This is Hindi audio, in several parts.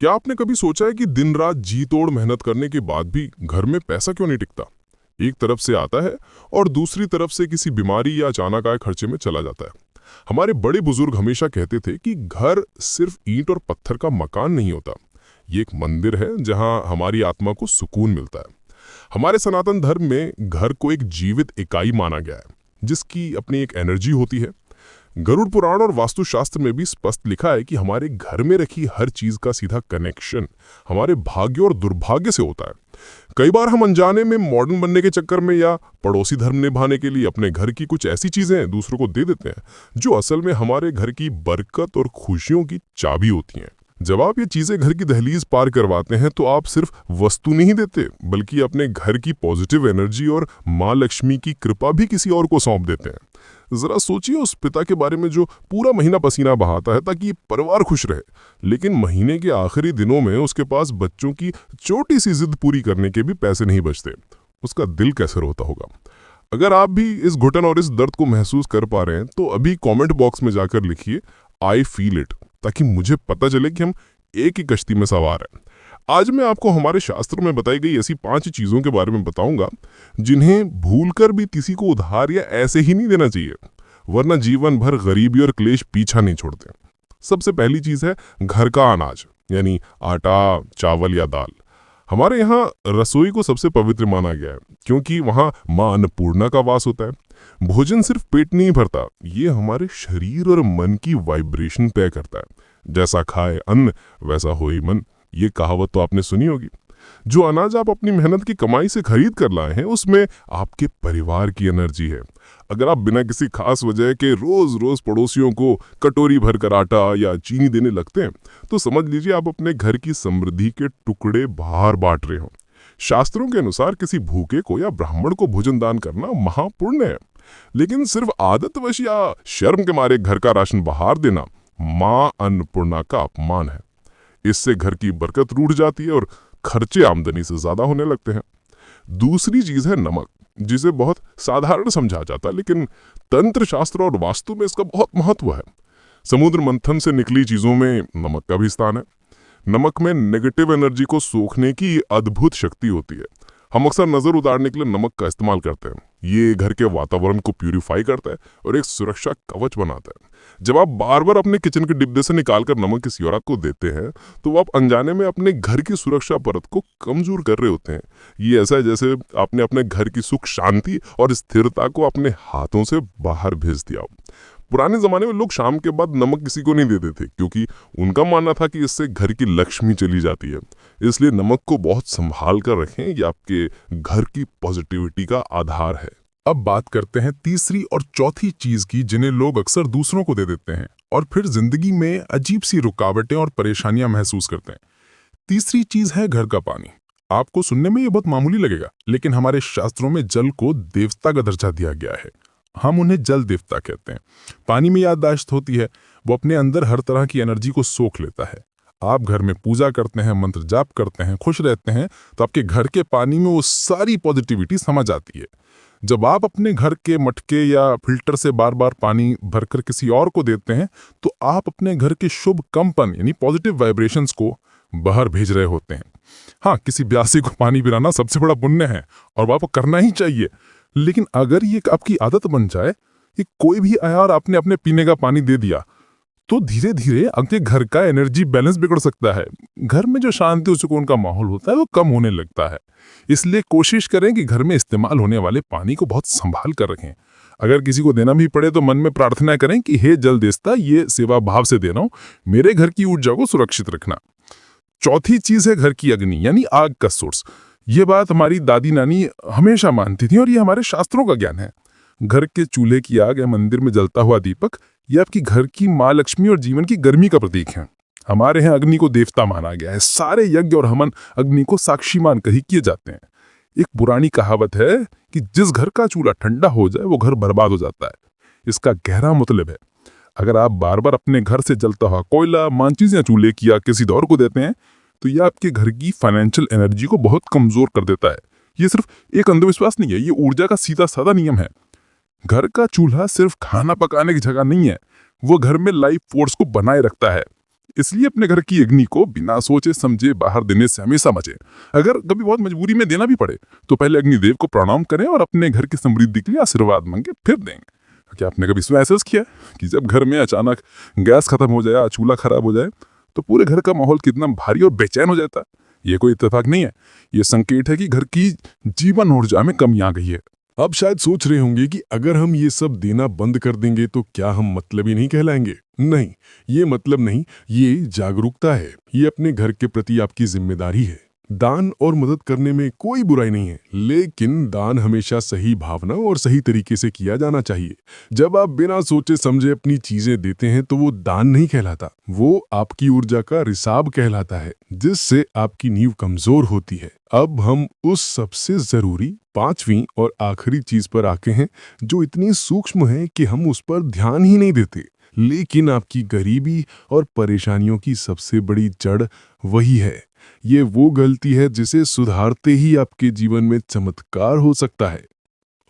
क्या आपने कभी सोचा है कि दिन रात जी तोड़ मेहनत करने के बाद भी घर में पैसा क्यों नहीं टिकता? एक तरफ से आता है और दूसरी तरफ से किसी बीमारी या अचानक आए खर्चे में चला जाता है। हमारे बड़े बुजुर्ग हमेशा कहते थे कि घर सिर्फ ईंट और पत्थर का मकान नहीं होता, ये एक मंदिर है जहां हमारी आत्मा को सुकून मिलता है। हमारे सनातन धर्म में घर को एक जीवित इकाई माना गया है, जिसकी अपनी एक एनर्जी होती है। गरुड़ पुराण और वास्तुशास्त्र में भी स्पष्ट लिखा है कि हमारे घर में रखी हर चीज का सीधा कनेक्शन हमारे भाग्य और दुर्भाग्य से होता है। कई बार हम अनजाने में मॉडर्न बनने के चक्कर में या पड़ोसी धर्म निभाने के लिए अपने घर की कुछ ऐसी चीजें दूसरों को दे देते हैं जो असल में हमारे घर की बरकत और खुशियों की चाबी होती हैं। जब आप ये चीजें घर की दहलीज पार करवाते हैं तो आप सिर्फ वस्तु नहीं देते, बल्कि अपने घर की पॉजिटिव एनर्जी और माँ लक्ष्मी की कृपा भी किसी और को सौंप देते हैं। जरा सोचिए उस पिता के बारे में जो पूरा महीना पसीना बहाता है ताकि परिवार खुश रहे, लेकिन महीने के आखिरी दिनों में उसके पास बच्चों की छोटी सी जिद पूरी करने के भी पैसे नहीं बचते। उसका दिल कैसे रोता होगा? अगर आप भी इस घुटन और इस दर्द को महसूस कर पा रहे हैं तो अभी कमेंट बॉक्स में जाकर लिखिए आई फील इट, ताकि मुझे पता चले कि हम एक ही कश्ती में सवार हैं। आज मैं आपको हमारे शास्त्र में बताई गई ऐसी 5 चीजों के बारे में बताऊंगा जिन्हें भूलकर भी किसी को उधार या ऐसे ही नहीं देना चाहिए, वरना जीवन भर गरीबी और क्लेश पीछा नहीं छोड़ते। सबसे पहली चीज है घर का अनाज, यानी आटा, चावल या दाल। हमारे यहाँ रसोई को सबसे पवित्र माना गया है, क्योंकि वहाँ माँ अन्नपूर्णा का वास होता है। भोजन सिर्फ पेट नहीं भरता, ये हमारे शरीर और मन की वाइब्रेशन तय करता है। जैसा खाए अन्न वैसा होई मन, ये कहावत तो आपने सुनी होगी। जो अनाज आप अपनी मेहनत की कमाई से खरीद कर लाए हैं उसमें आपके परिवार की एनर्जी है। अगर आप बिना किसी खास वजह के रोज रोज पड़ोसियों को कटोरी भरकर आटा या चीनी देने लगते हैं तो समझ लीजिए आप अपने घर की समृद्धि के टुकड़े बाहर बांट रहे हो। शास्त्रों के अनुसार किसी भूखे को या ब्राह्मण को भोजन दान करना महापुण्य है, लेकिन सिर्फ आदतवश या शर्म के मारे घर का राशन बाहर देना माँ अन्नपूर्णा का अपमान है। इससे घर की बरकत रूठ जाती है और खर्चे आमदनी से ज्यादा होने लगते हैं। दूसरी चीज है नमक, जिसे बहुत साधारण समझा जाता है, लेकिन तंत्र शास्त्र और वास्तु में इसका बहुत महत्व है। समुद्र मंथन से निकली चीजों में नमक का भी स्थान है। नमक में नेगेटिव एनर्जी को सोखने की अद्भुत शक्ति होती है। हम अक्सर नजर उतारने के लिए नमक का इस्तेमाल करते हैं। ये घर के वातावरण को प्यूरिफाई करता है और एक सुरक्षा कवच बनाता है। जब आप बार बार अपने किचन के डिब्बे से निकालकर नमक किसी और को देते हैं तो आप अनजाने में अपने घर की सुरक्षा परत को कमजोर कर रहे होते हैं। ये ऐसा है जैसे आपने अपने घर की सुख शांति और स्थिरता को अपने हाथों से बाहर भेज दिया हो। पुराने जमाने में लोग शाम के बाद नमक किसी को नहीं देते थे, क्योंकि उनका मानना था कि इससे घर की लक्ष्मी चली जाती है। इसलिए नमक को बहुत संभाल कर रखें, ये आपके घर की पॉजिटिविटी का आधार है। अब बात करते हैं तीसरी और चौथी चीज की, जिन्हें लोग अक्सर दूसरों को दे देते हैं और फिर जिंदगी में अजीब सी रुकावटें और परेशानियां महसूस करते हैं। तीसरी चीज है घर का पानी। आपको सुनने में ये बहुत मामूली लगेगा, लेकिन हमारे शास्त्रों में जल को देवता का दर्जा दिया गया है। हम उन्हें जल देवता कहते हैं। पानी में याददाश्त होती है, वो अपने अंदर हर तरह की एनर्जी को सोख लेता है। आप घर में पूजा करते हैं, मंत्र जाप करते हैं, खुश रहते हैं, तो आपके घर के पानी में वो सारी पॉजिटिविटी समझ आती है। जब आप अपने घर के मटके या फिल्टर से बार बार पानी भरकर किसी और को देते हैं तो आप अपने घर के शुभ कंपन यानी पॉजिटिव वाइब्रेशंस को बाहर भेज रहे होते हैं। हाँ, किसी प्यासे को पानी पिलाना सबसे बड़ा पुण्य है और आपको करना ही चाहिए, लेकिन अगर ये आपकी आदत बन जाए कि कोई भी आया और आपने अपने पीने का पानी दे दिया तो धीरे धीरे आपके घर का एनर्जी बैलेंस बिगड़ सकता है। घर में जो शांति और सुकून का माहौल होता है वो कम होने लगता है। इसलिए कोशिश करें कि घर में इस्तेमाल होने वाले पानी को बहुत संभाल कर रखें। अगर किसी को देना भी पड़े तो मन में प्रार्थना करें कि हे जल देवता, ये सेवा भाव से दे रहा हूं, मेरे घर की ऊर्जा को सुरक्षित रखना। चौथी चीज है घर की अग्नि यानी आग का सोर्स। ये बात हमारी दादी नानी हमेशा मानती थी और ये हमारे शास्त्रों का ज्ञान है। घर के चूल्हे की आग या मंदिर में जलता हुआ दीपक ये आपकी घर की माँ लक्ष्मी और जीवन की गर्मी का प्रतीक है। हमारे यहाँ अग्नि को देवता माना गया है। सारे यज्ञ और हवन अग्नि को साक्षी मानकर ही किए जाते हैं। एक पुरानी कहावत है कि जिस घर का चूल्हा ठंडा हो जाए वो घर बर्बाद हो जाता है। इसका गहरा मतलब है, अगर आप बार बार अपने घर से जलता हुआ कोयला, माचिस या चूल्हे की आग किसी और को देते हैं तो यह आपके घर की फाइनेंशियल एनर्जी को बहुत कमजोर कर देता है। ये सिर्फ एक अंधविश्वास नहीं है, ये ऊर्जा का सीधा साधा नियम है। घर का चूल्हा सिर्फ खाना पकाने की जगह नहीं है, वो घर में लाइफ फोर्स को बनाए रखता है। इसलिए अपने घर की अग्नि को बिना सोचे समझे बाहर देने से हमेशा बचें। अगर कभी बहुत मजबूरी में देना भी पड़े तो पहले अग्निदेव को प्रणाम करें और अपने घर की समृद्धि के लिए आशीर्वाद मांगे, फिर देंगे। क्या आपने कभी इसमें महसूस किया कि जब घर में अचानक गैस खत्म हो जाए, चूल्हा खराब हो जाए, तो पूरे घर का माहौल कितना भारी और बेचैन हो जाता है? ये कोई इत्तेफाक नहीं है, ये संकेत है कि घर की जीवन ऊर्जा में कमी आ गई है। अब शायद सोच रहे होंगे कि अगर हम ये सब देना बंद कर देंगे तो क्या हम मतलबी नहीं कहलाएंगे? नहीं, ये मतलब नहीं, ये जागरूकता है। ये अपने घर के प्रति आपकी जिम्मेदारी है। दान और मदद करने में कोई बुराई नहीं है, लेकिन दान हमेशा सही भावना और सही तरीके से किया जाना चाहिए। जब आप बिना सोचे समझे अपनी चीजें देते हैं तो वो दान नहीं कहलाता, वो आपकी ऊर्जा का रिसाव कहलाता है, जिससे आपकी नींव कमजोर होती है। अब हम उस सबसे जरूरी पांचवी और आखिरी चीज पर आके हैं, जो इतनी सूक्ष्म है कि हम उस पर ध्यान ही नहीं देते, लेकिन आपकी गरीबी और परेशानियों की सबसे बड़ी जड़ वही है। ये वो गलती है जिसे सुधारते ही आपके जीवन में चमत्कार हो सकता है।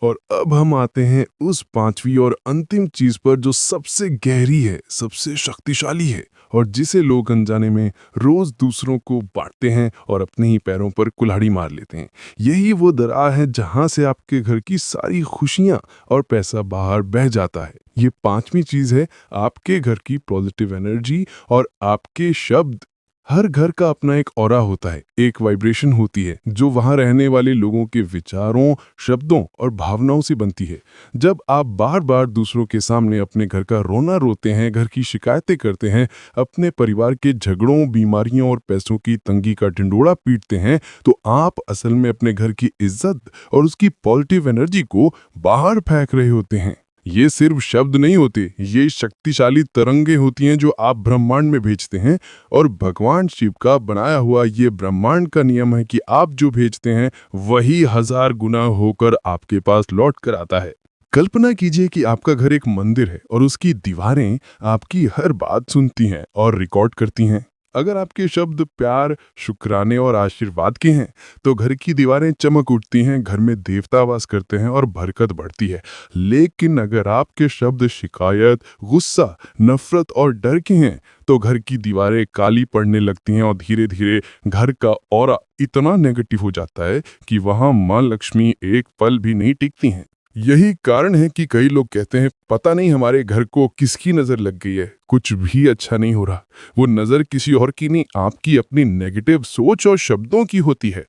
और अब हम आते हैं उस पांचवी और अंतिम चीज पर, जो सबसे गहरी है, सबसे शक्तिशाली है, और जिसे लोग अनजाने में रोज दूसरों को बांटते हैं और अपने ही पैरों पर कुल्हाड़ी मार लेते हैं। यही वो दरार है जहां से आपके घर की सारी खुशियां और पैसा बाहर बह जाता है। ये पांचवी चीज है आपके घर की पॉजिटिव एनर्जी और आपके शब्द। हर घर का अपना एक ऑरा होता है, एक वाइब्रेशन होती है जो वहां रहने वाले लोगों के विचारों, शब्दों और भावनाओं से बनती है। जब आप बार बार दूसरों के सामने अपने घर का रोना रोते हैं, घर की शिकायतें करते हैं, अपने परिवार के झगड़ों, बीमारियों और पैसों की तंगी का ढिंडोरा पीटते हैं, तो आप असल में अपने घर की इज्जत और उसकी पॉजिटिव एनर्जी को बाहर फेंक रहे होते हैं। ये सिर्फ शब्द नहीं होते, ये शक्तिशाली तरंगे होती हैं जो आप ब्रह्मांड में भेजते हैं। और भगवान शिव का बनाया हुआ ये ब्रह्मांड का नियम है कि आप जो भेजते हैं वही 1000 गुना होकर आपके पास लौट कर आता है। कल्पना कीजिए कि आपका घर एक मंदिर है और उसकी दीवारें आपकी हर बात सुनती हैं और रिकॉर्ड करती हैं। अगर आपके शब्द प्यार, शुक्राने और आशीर्वाद के हैं तो घर की दीवारें चमक उठती हैं, घर में देवता वास करते हैं और बरकत बढ़ती है। लेकिन अगर आपके शब्द शिकायत, गुस्सा, नफरत और डर के हैं तो घर की दीवारें काली पड़ने लगती हैं और धीरे धीरे घर का ऑरा इतना नेगेटिव हो जाता है कि वहां मां लक्ष्मी एक पल भी नहीं टिकती हैं। यही कारण है कि कई लोग कहते हैं, पता नहीं हमारे घर को किसकी नजर लग गई है, कुछ भी अच्छा नहीं हो रहा। वो नजर किसी और की नहीं, आपकी अपनी नेगेटिव सोच और शब्दों की होती है।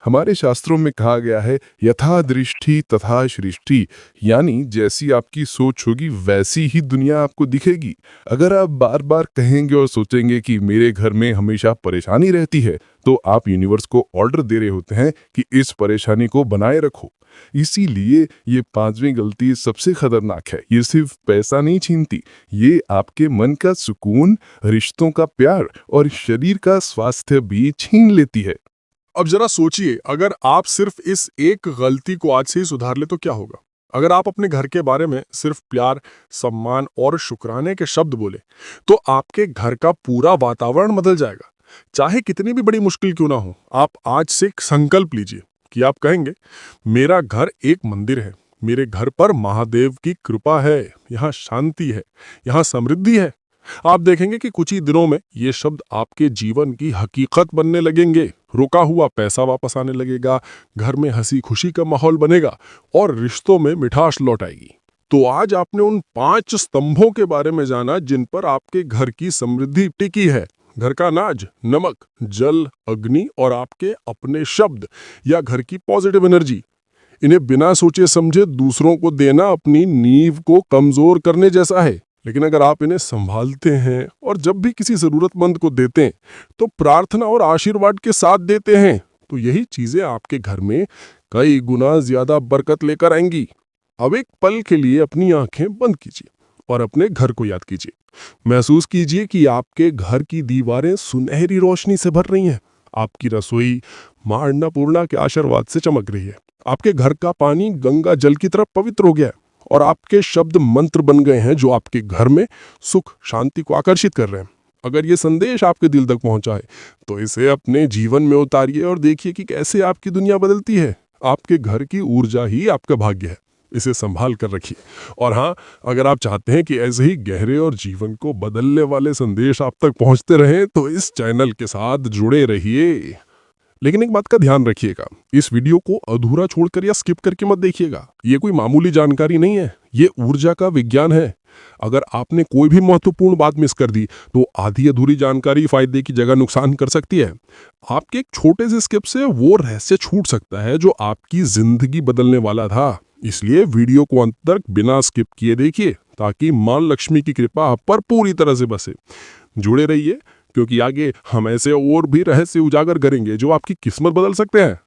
हमारे शास्त्रों में कहा गया है, यथा दृष्टि तथा सृष्टि, यानी जैसी आपकी सोच होगी वैसी ही दुनिया आपको दिखेगी। अगर आप बार बार कहेंगे और सोचेंगे कि मेरे घर में हमेशा परेशानी रहती है, तो आप यूनिवर्स को ऑर्डर दे रहे होते हैं कि इस परेशानी को बनाए रखो। इसीलिए ये पांचवी गलती सबसे खतरनाक है। ये सिर्फ पैसा नहीं छीनती, ये आपके मन का सुकून, रिश्तों का प्यार और शरीर का स्वास्थ्य भी छीन लेती है। अब जरा सोचिए, अगर आप सिर्फ इस एक गलती को आज से ही सुधार ले तो क्या होगा? अगर आप अपने घर के बारे में सिर्फ प्यार, सम्मान और शुक्राने के शब्द बोले तो आपके घर का पूरा वातावरण बदल जाएगा। चाहे कितनी भी बड़ी मुश्किल क्यों ना हो, आप आज से एक संकल्प लीजिए कि आप कहेंगे, मेरा घर एक मंदिर है, मेरे घर पर महादेव की कृपा है, यहाँ शांति है, यहाँ समृद्धि है। आप देखेंगे कि कुछ ही दिनों में ये शब्द आपके जीवन की हकीकत बनने लगेंगे। रुका हुआ पैसा वापस आने लगेगा, घर में हंसी खुशी का माहौल बनेगा और रिश्तों में मिठास लौट आएगी। तो आज आपने उन 5 स्तंभों के बारे में जाना जिन पर आपके घर की समृद्धि टिकी है। घर का अनाज, नमक, जल, अग्नि और आपके अपने शब्द या घर की पॉजिटिव एनर्जी। इन्हें बिना सोचे समझे दूसरों को देना अपनी नींव को कमजोर करने जैसा है। लेकिन अगर आप इन्हें संभालते हैं और जब भी किसी जरूरतमंद को देते हैं तो प्रार्थना और आशीर्वाद के साथ देते हैं, तो यही चीजें आपके घर में कई गुना ज्यादा बरकत लेकर आएंगी। अब एक पल के लिए अपनी आंखें बंद कीजिए और अपने घर को याद कीजिए। महसूस कीजिए कि आपके घर की दीवारें सुनहरी रोशनी से भर रही हैं। आपकी रसोई मां अन्नपूर्णा के आशीर्वाद से चमक रही है। आपके घर का पानी गंगा जल की तरह पवित्र हो गया है और आपके शब्द मंत्र बन गए हैं जो आपके घर में सुख, शांति को आकर्षित कर रहे हैं। अगर ये संदेश आपके दिल तक पहुंचा है तो इसे अपने जीवन में उतारिए और देखिए कि कैसे आपकी दुनिया बदलती है। आपके घर की ऊर्जा ही आपका भाग्य है। इसे संभाल कर रखिए। और हाँ, अगर आप चाहते हैं कि ऐसे ही गहरे और जीवन को बदलने वाले संदेश आप तक पहुंचते रहें तो इस चैनल के साथ जुड़े रहिए। लेकिन एक बात का ध्यान रखिएगा, इस वीडियो को अधूरा छोड़कर या स्किप करके मत देखिएगा। ये कोई मामूली जानकारी नहीं है, ये ऊर्जा का विज्ञान है। अगर आपने कोई भी महत्वपूर्ण बात मिस कर दी तो आधी अधूरी जानकारी फायदे की जगह नुकसान कर सकती है। आपके एक छोटे से स्किप से वो रहस्य छूट सकता है जो आपकी जिंदगी बदलने वाला था। इसलिए वीडियो को अंत तक बिना स्किप किए देखिए ताकि मां लक्ष्मी की कृपा आप पर पूरी तरह से बसे। जुड़े रहिए क्योंकि आगे हम ऐसे और भी रहस्य उजागर करेंगे जो आपकी किस्मत बदल सकते हैं।